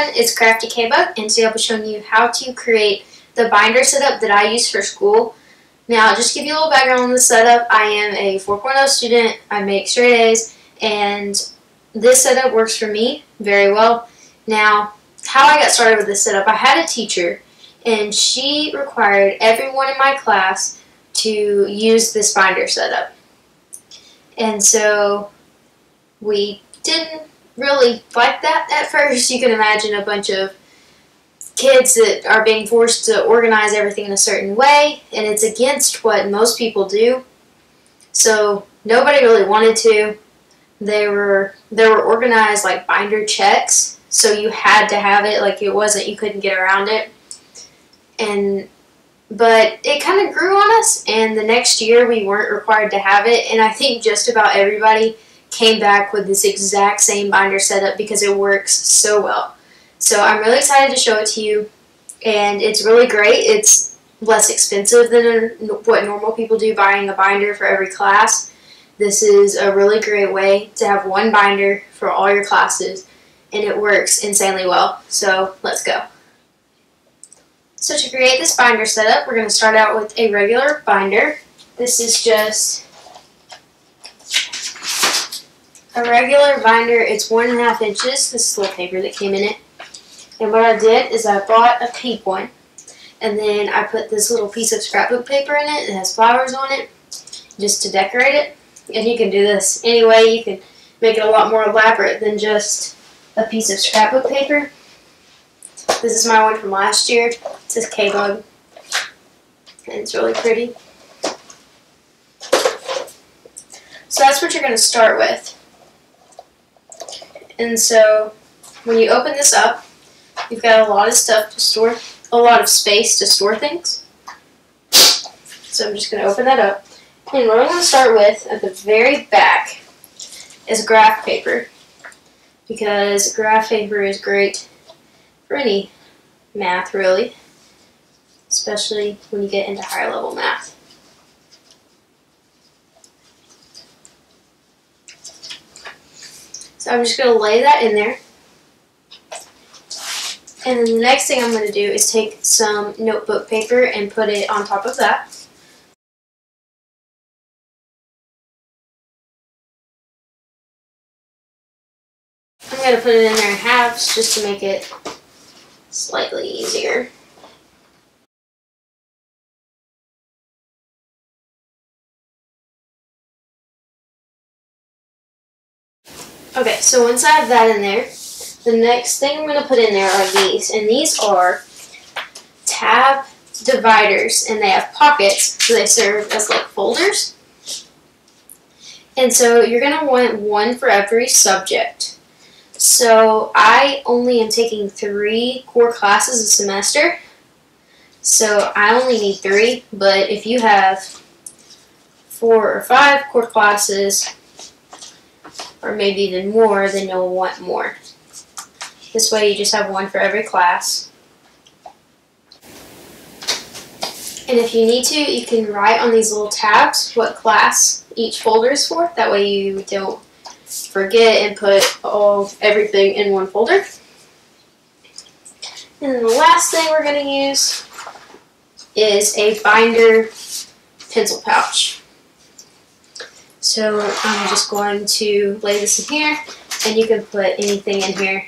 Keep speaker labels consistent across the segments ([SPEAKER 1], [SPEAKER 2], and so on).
[SPEAKER 1] everyone, it's Crafty K-Bug, and today I'll be showing you how to create the binder setup that I use for school. Now, just to give you a little background on the setup, I am a 4.0 student, I make straight A's, and this setup works for me very well. Now, how I got started with this setup, I had a teacher, and she required everyone in my class to use this binder setup. And so, we didn't really like that at first. You can imagine a bunch of kids that are being forced to organize everything in a certain way, and it's against what most people do. So nobody really wanted to. They were organized like binder checks, so you had to have it. Like it wasn't, you couldn't get around it. But it kind of grew on us, and the next year we weren't required to have it, and I think just about everybody came back with this exact same binder setup because it works so well. So I'm really excited to show it to you, and it's really great. It's less expensive than what normal people do buying a binder for every class. This is a really great way to have one binder for all your classes, and it works insanely well. So let's go. So to create this binder setup, we're going to start out with a regular binder. This is just a regular binder. It's 1.5 inches. This is little paper that came in it. And what I did is I bought a pink one, and then I put this little piece of scrapbook paper in it. It has flowers on it, just to decorate it. And you can do this any way. You can make it a lot more elaborate than just a piece of scrapbook paper. This is my one from last year. It says K-Bug, and it's really pretty. So that's what you're going to start with. And so when you open this up, you've got a lot of stuff to store, a lot of space to store things. So I'm just going to open that up. And what I'm going to start with at the very back is graph paper, because graph paper is great for any math, really, especially when you get into higher level math. So I'm just going to lay that in there. And then the next thing I'm going to do is take some notebook paper and put it on top of that. I'm going to put it in there in halves just to make it slightly easier. Okay, so once I have that in there, the next thing I'm going to put in there are these, and these are tab dividers, and they have pockets, so they serve as like folders. And so you're going to want one for every subject. So I only am taking 3 core classes a semester, so I only need 3, but if you have 4 or 5 core classes, or maybe even more, then you'll want more. This way you just have one for every class. And if you need to, you can write on these little tabs what class each folder is for. That way you don't forget and put everything in one folder. And then the last thing we're going to use is a binder pencil pouch. So I'm just going to lay this in here, and you can put anything in here.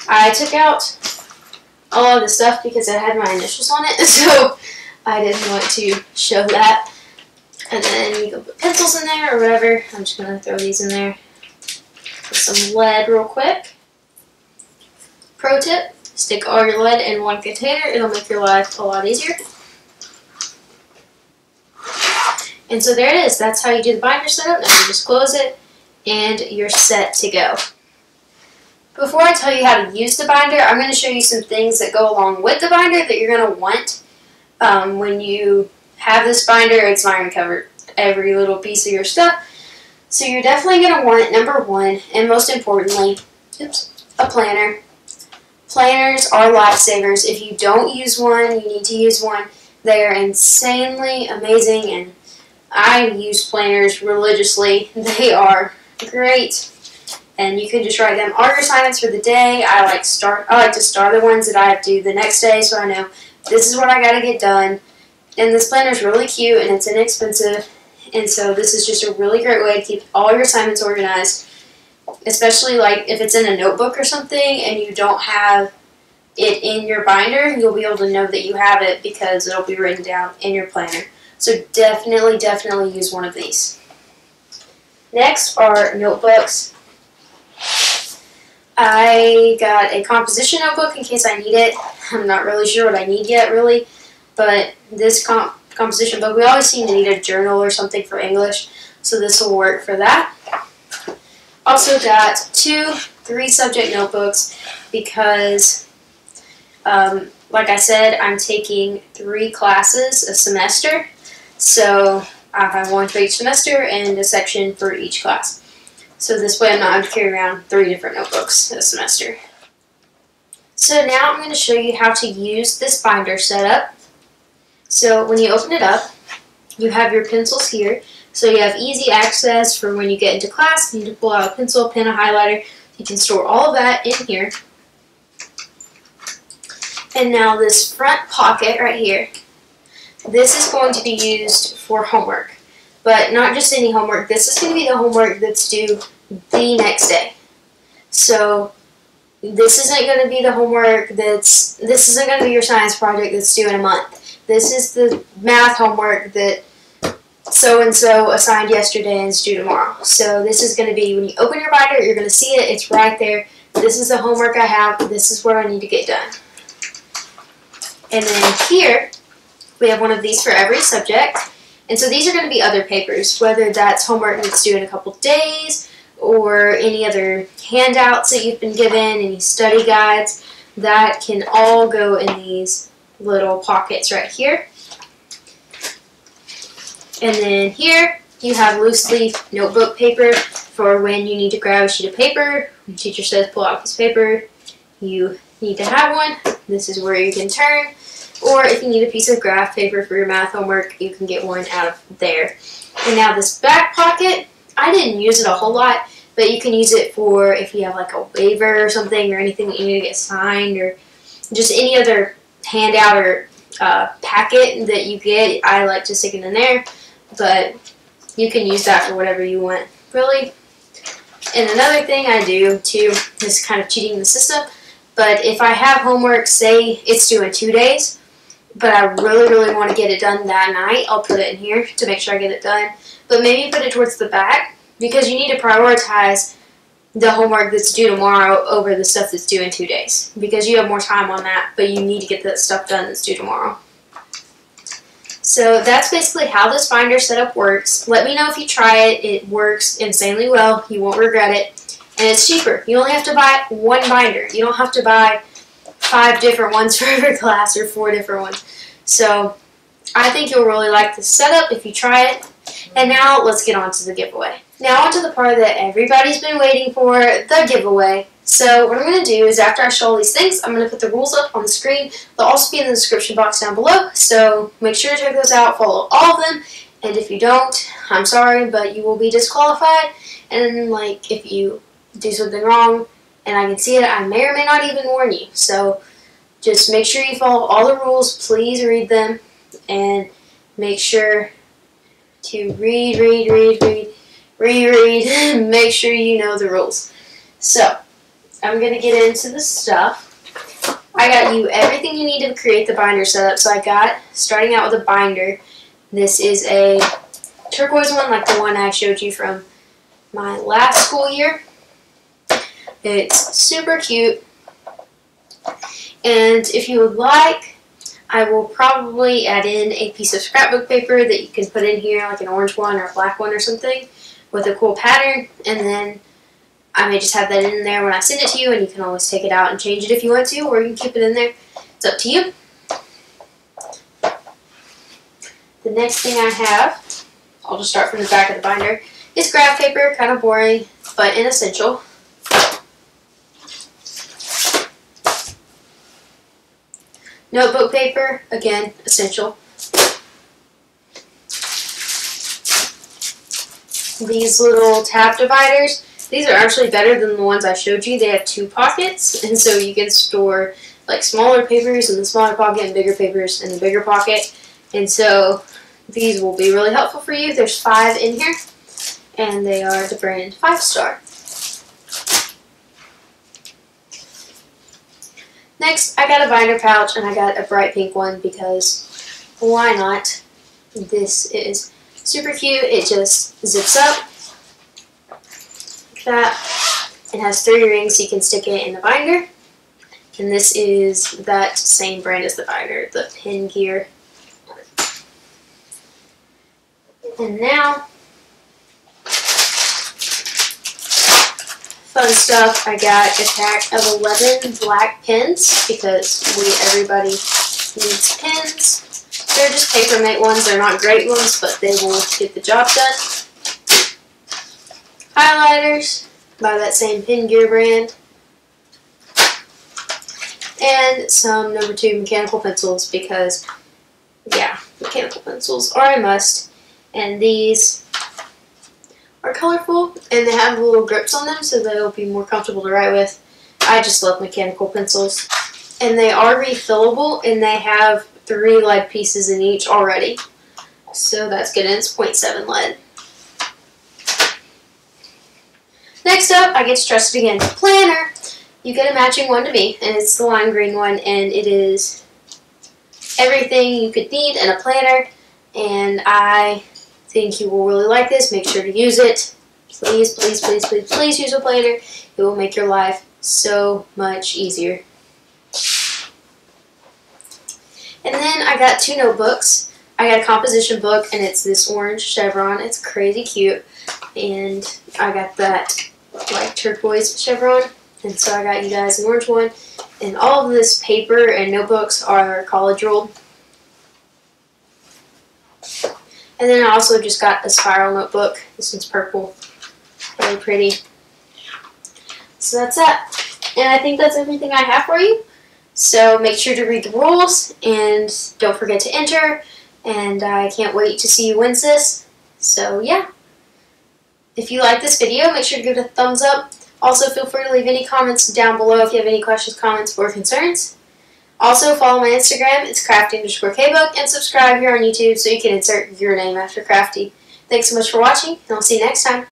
[SPEAKER 1] I took out all of the stuff because it had my initials on it, so I didn't want to show that. And then you can put pencils in there or whatever. I'm just going to throw these in there. Put some lead real quick. Pro tip, stick all your lead in one container. It'll make your life a lot easier. And so there it is. That's how you do the binder setup. Now you just close it, and you're set to go. Before I tell you how to use the binder, I'm going to show you some things that go along with the binder that you're going to want when you have this binder. It's not going to cover every little piece of your stuff. So you're definitely going to want, number one, and most importantly, a planner. Planners are lifesavers. If you don't use one, you need to use one. They are insanely amazing, and I use planners religiously. They are great. and you can just write down all your assignments for the day. I like to start the ones that I have to do the next day, so I know this is what I gotta get done. And this planner is really cute and it's inexpensive, and so this is just a really great way to keep all your assignments organized, especially like if it's in a notebook or something and you don't have it in your binder, you'll be able to know that you have it because it'll be written down in your planner. So definitely use one of these. Next are notebooks. I got a composition notebook in case I need it. I'm not really sure what I need yet, really, but this composition book, we always seem to need a journal or something for English, so this will work for that. Also got 2 3-subject notebooks because, like I said, I'm taking 3 classes a semester, so I have 1 for each semester and a section for each class. So this way I'm not having to carry around 3 different notebooks a semester. So now I'm going to show you how to use this binder setup. So when you open it up, you have your pencils here. So you have easy access for when you get into class. You need to pull out a pencil, pen, a highlighter. You can store all of that in here. And now this front pocket right here, this is going to be used for homework. But not just any homework. This is going to be the homework that's due the next day. So this isn't going to be the homework this isn't going to be your science project that's due in a month. This is the math homework that so-and-so assigned yesterday and is due tomorrow. So this is going to be, when you open your binder, you're going to see it. It's right there. This is the homework I have. This is what I need to get done. And then here, we have one of these for every subject. And so these are going to be other papers, whether that's homework that's due in a couple days or any other handouts that you've been given, any study guides, that can all go in these little pockets right here. And then here you have loose leaf notebook paper for when you need to grab a sheet of paper. When the teacher says pull out this paper, you need to have one. This is where you can turn. Or if you need a piece of graph paper for your math homework, you can get one out of there. And now this back pocket, I didn't use it a whole lot, but you can use it for if you have like a waiver or something, or anything that you need to get signed, or just any other handout or packet that you get. I like to stick it in there, but you can use that for whatever you want, really. And another thing I do too, is kind of cheating the system, but if I have homework, say it's due in 2 days, but I really want to get it done that night, I'll put it in here to make sure I get it done. But maybe put it towards the back, because you need to prioritize the homework that's due tomorrow over the stuff that's due in 2 days, because you have more time on that, but you need to get that stuff done that's due tomorrow. So that's basically how this binder setup works. Let me know if you try it. It works insanely well. You won't regret it. And it's cheaper. You only have to buy 1 binder. You don't have to buy 5 different ones for every class, or 4 different ones. So I think you'll really like this setup if you try it. And now let's get on to the giveaway. Now on to the part that everybody's been waiting for, the giveaway. So what I'm going to do is, after I show all these things, I'm going to put the rules up on the screen. They'll also be in the description box down below. So make sure to check those out, follow all of them. And if you don't, I'm sorry, but you will be disqualified. And like, if you do something wrong and I can see it, I may or may not even warn you. So just make sure you follow all the rules. Please read them, and make sure to read, make sure you know the rules. So I'm going to get into the stuff. I got you everything you need to create the binder setup. So I got, starting out with a binder. This is a turquoise one, like the one I showed you from my last school year. It's super cute. And if you would like, I will probably add in a piece of scrapbook paper that you can put in here, like an orange one or a black one or something, with a cool pattern. And then I may just have that in there when I send it to you, and you can always take it out and change it if you want to, or you can keep it in there. It's up to you. The next thing I have, I'll just start from the back of the binder, is graph paper. Kind of boring, but an essential. Notebook paper, again, essential. These little tab dividers, These are actually better than the ones I showed you. They have 2 pockets, and so you can store like smaller papers in the smaller pocket and bigger papers in the bigger pocket. And so these will be really helpful for you. There's 5 in here, and they are the brand 5 Star. Next, I got a binder pouch, and I got a bright pink one because why not? This is super cute. It just zips up like that. It has 3 rings so you can stick it in the binder. And this is that same brand as the binder, the Pin Gear. And now, fun stuff, I got a pack of 11 black pens because everybody needs pens. They're just Papermate ones. They're not great ones, but they will get the job done. Highlighters by that same Pin Gear brand. And some number 2 mechanical pencils because, yeah, mechanical pencils are a must. And these are colorful and they have little grips on them so they'll be more comfortable to write with. I just love mechanical pencils. And they are refillable and they have 3 lead pieces in each already. So that's good, and it's 0.7 lead. Next up, I get stressed again. Planner. You get a matching one to me, and it's the lime green one, and it is everything you could need in a planner, and I think you will really like this. Make sure to use it. Please, please, please, please, please use a planner. It will make your life so much easier. And then I got 2 notebooks. I got a composition book, and it's this orange chevron. It's crazy cute, and I got that like turquoise chevron. And so I got you guys an orange one. And all of this paper and notebooks are college rolled. And then I also just got a spiral notebook. This one's purple. Really pretty. So that's that. And I think that's everything I have for you. So make sure to read the rules and don't forget to enter. And I can't wait to see you win this. So yeah. If you like this video, make sure to give it a thumbs up. Also, feel free to leave any comments down below if you have any questions, comments, or concerns. Also, follow my Instagram, it's crafty_kbook, and subscribe here on YouTube so you can insert your name after Crafty. Thanks so much for watching, and I'll see you next time.